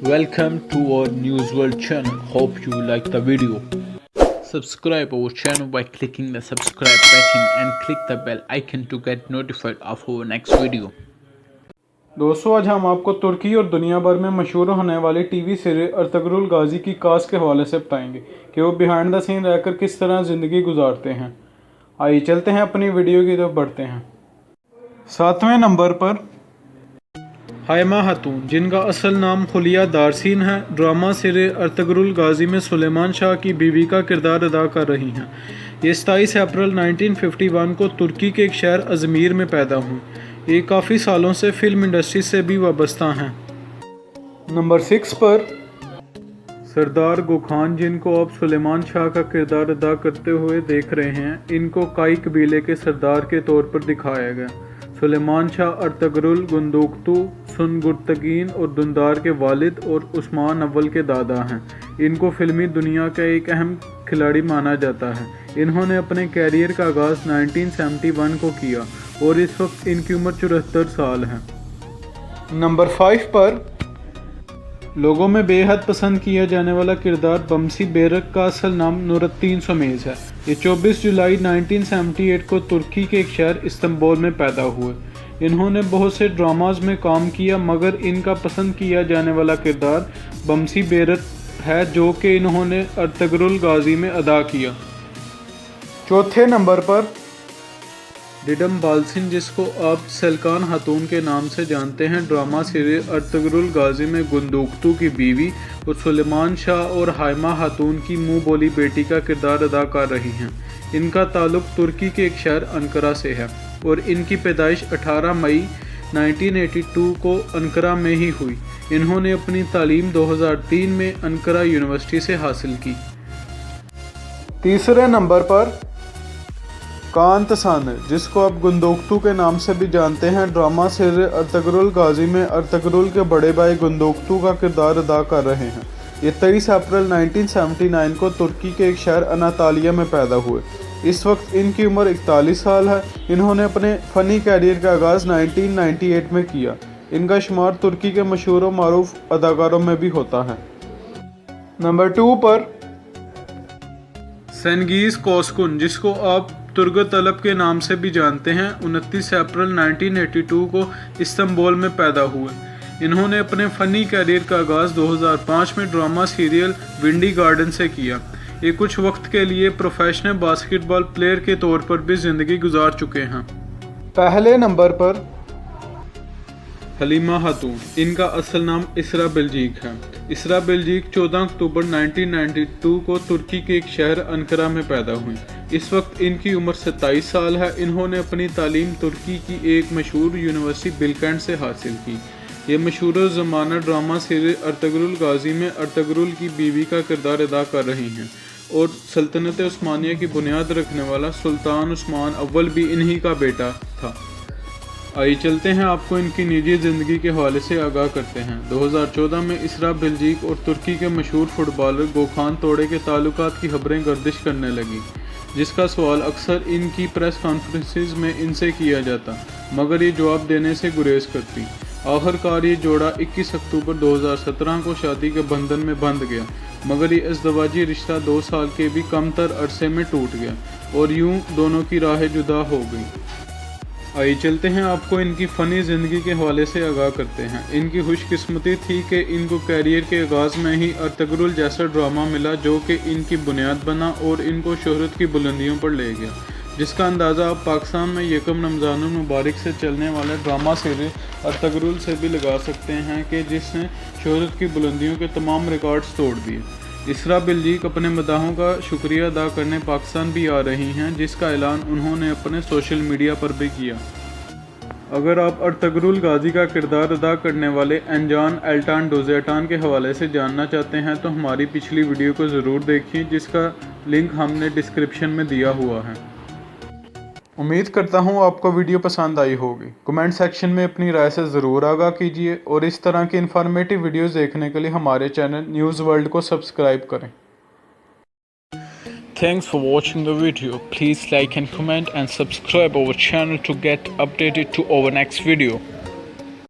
Welcome to our News World channel. Hope you like the video. Subscribe our channel by clicking the subscribe button and click the bell icon to get notified of our next video. दोस्तों आज हम आपको तुर्की और दुनिया भर में मशहूर होने वाली टीवी सीरियल अर्तुगरुल गाजी की कास्ट के हवाले से बताएंगे कि वो बिहाइंड द सीन रहकर किस तरह ज़िंदगी गुजारते हैं। आइए चलते हैं अपनी वीडियो की तरफ बढ़ते हैं। 7वें नंबर पर हाइमा खातून, जिनका असल नाम खुलिया दारसीन है, ड्रामा सीरियल अर्तुगरुल गाजी में सुलेमान शाह की बीवी का किरदार अदा कर रही हैं। ये 27 अप्रैल 1951 को तुर्की के एक शहर अजमीर में पैदा हुई। ये काफ़ी सालों से फिल्म इंडस्ट्री से भी वाबस्ता हैं। नंबर 6 पर सरदार गोखान, जिनको आप सुलेमान शाह का किरदार अदा करते हुए देख रहे हैं, इनको काई कबीले के सरदार के तौर पर दिखाया गया। सुलेमान शाह अर्तुगरुल गुंदोकतू, सुनगुर्तगीन और दुंदार के वालिद और उस्मान अव्वल के दादा हैं। इनको फिल्मी दुनिया का एक अहम खिलाड़ी माना जाता है। इन्होंने अपने कैरियर का आगाज़ 1971 को किया और इस वक्त इनकी उम्र 74 साल है। नंबर 5 पर लोगों में बेहद पसंद किया जाने वाला किरदार बमसी बेरक का असल नाम नूरुद्दीन सोमेज है। ये 24 जुलाई 1978 को तुर्की के एक शहर इस्तांबुल में पैदा हुए। इन्होंने बहुत से ड्रामाज में काम किया, मगर इनका पसंद किया जाने वाला किरदार बमसी बेरक है, जो कि इन्होंने अर्तुगरुल गाजी में अदा किया। चौथे नंबर पर डिडम बाल्सिन, जिसको आप सलकान खातून के नाम से जानते हैं, ड्रामा सीरियल अर्तुगरुल गाजी में गुंदोकतू की बीवी और सुलेमान शाह और हाइमा खातून की मुंह बोली बेटी का किरदार अदा कर रही हैं। इनका ताल्लुक तुर्की के एक शहर अंकारा से है और इनकी पैदाइश 18 मई 1982 को अंकारा में ही हुई। इन्होंने अपनी तालीम 2003 में अंकारा यूनिवर्सिटी से हासिल की। तीसरे नंबर पर कान तसाने, जिसको आप गुंदोकतू के नाम से भी जानते हैं, ड्रामा सीरियल अर्तुगरुल गाजी में अर्तुगरुल के बड़े भाई गुंदोकतू का किरदार अदा कर रहे हैं। ये 23 अप्रैल 1979 को तुर्की के एक शहर अनातालिया में पैदा हुए। इस वक्त इनकी उम्र 41 साल है। इन्होंने अपने फ़नी कैरियर का आगाज़ 1998 में किया। इनका शुमार तुर्की के मशहूर और मारूफ अदाकारों में भी होता है। नंबर 2 पर सेंगीज़ कोस्कुन, जिसको आप तुर्गत तलब के नाम से भी जानते हैं, 29 अप्रैल 1982 को इस्तांबुल में पैदा हुए। इन्होंने अपने फ़नी कैरियर का आगाज़ 2005 में ड्रामा सीरियल विंडी गार्डन से किया। ये कुछ वक्त के लिए प्रोफेशनल बास्केटबॉल प्लेयर के तौर पर भी ज़िंदगी गुजार चुके हैं। पहले नंबर पर हलीमा खातून, इनका असल नाम इसरा बिल्जीक है। इसरा बिल्जीक 14 अक्टूबर 1992 को तुर्की के एक शहर अंकारा में पैदा हुई। इस वक्त इनकी उम्र 27 साल है। इन्होंने अपनी तालीम तुर्की की एक मशहूर यूनिवर्सिटी बिलकेंट से हासिल की। ये मशहूर ज़माना ड्रामा सीरियल अर्तुगरुल गाजी में अर्तुगरुल की बीवी का किरदार अदा कर रही हैं और सल्तनत उस्मानिया की बुनियाद रखने वाला सुल्तान उस्मान अव्वल भी इन्हीं का बेटा था। आइए चलते हैं, आपको इनकी निजी ज़िंदगी के हवाले से आगाह करते हैं। 2014 में इसरा बिल्जीक और तुर्की के मशहूर फुटबॉलर गोखान तोड़े के ताल्लुकात की खबरें गर्दिश करने लगी, जिसका सवाल अक्सर इनकी प्रेस कॉन्फ्रेंसेस में इनसे किया जाता, मगर ये जवाब देने से गुरेज करती। आखिरकार ये जोड़ा 21 अक्टूबर 2017 को शादी के बंधन में बंध गया, मगर ये अज़दवाजी रिश्ता 2 साल के भी कम तर अरसे में टूट गया और यूं दोनों की राहें जुदा हो गई। आइए चलते हैं, आपको इनकी फ़नी ज़िंदगी के हवाले से आगाह करते हैं। इनकी खुशकिस्मती थी कि इनको कैरियर के आगाज़ में ही अर्तुगरुल जैसा ड्रामा मिला, जो कि इनकी बुनियाद बना और इनको शोहरत की बुलंदियों पर ले गया, जिसका अंदाज़ा आप पाकिस्तान में यकम रमज़ानुल मुबारक से चलने वाले ड्रामा सीरियल अर्तुगरुल से भी लगा सकते हैं कि जिसने शोहरत की बुलंदियों के तमाम रिकॉर्ड्स तोड़ दिए। इसरा बिल्जीक अपने मदाहों का शुक्रिया अदा करने पाकिस्तान भी आ रही हैं, जिसका ऐलान उन्होंने अपने सोशल मीडिया पर भी किया। अगर आप अर्तुगरुल गाजी का किरदार अदा करने वाले एनजान एल्टान डोज़ेटान के हवाले से जानना चाहते हैं तो हमारी पिछली वीडियो को ज़रूर देखिए, जिसका लिंक हमने डिस्क्रिप्शन में दिया हुआ है। उम्मीद करता हूँ आपको वीडियो पसंद आई होगी। कमेंट सेक्शन में अपनी राय से ज़रूर आगाह कीजिए और इस तरह की इन्फॉर्मेटिव वीडियोस देखने के लिए हमारे चैनल न्यूज़ वर्ल्ड को सब्सक्राइब करें। Thanks for watching the video. Please like and comment and subscribe our channel to get updated to our next video.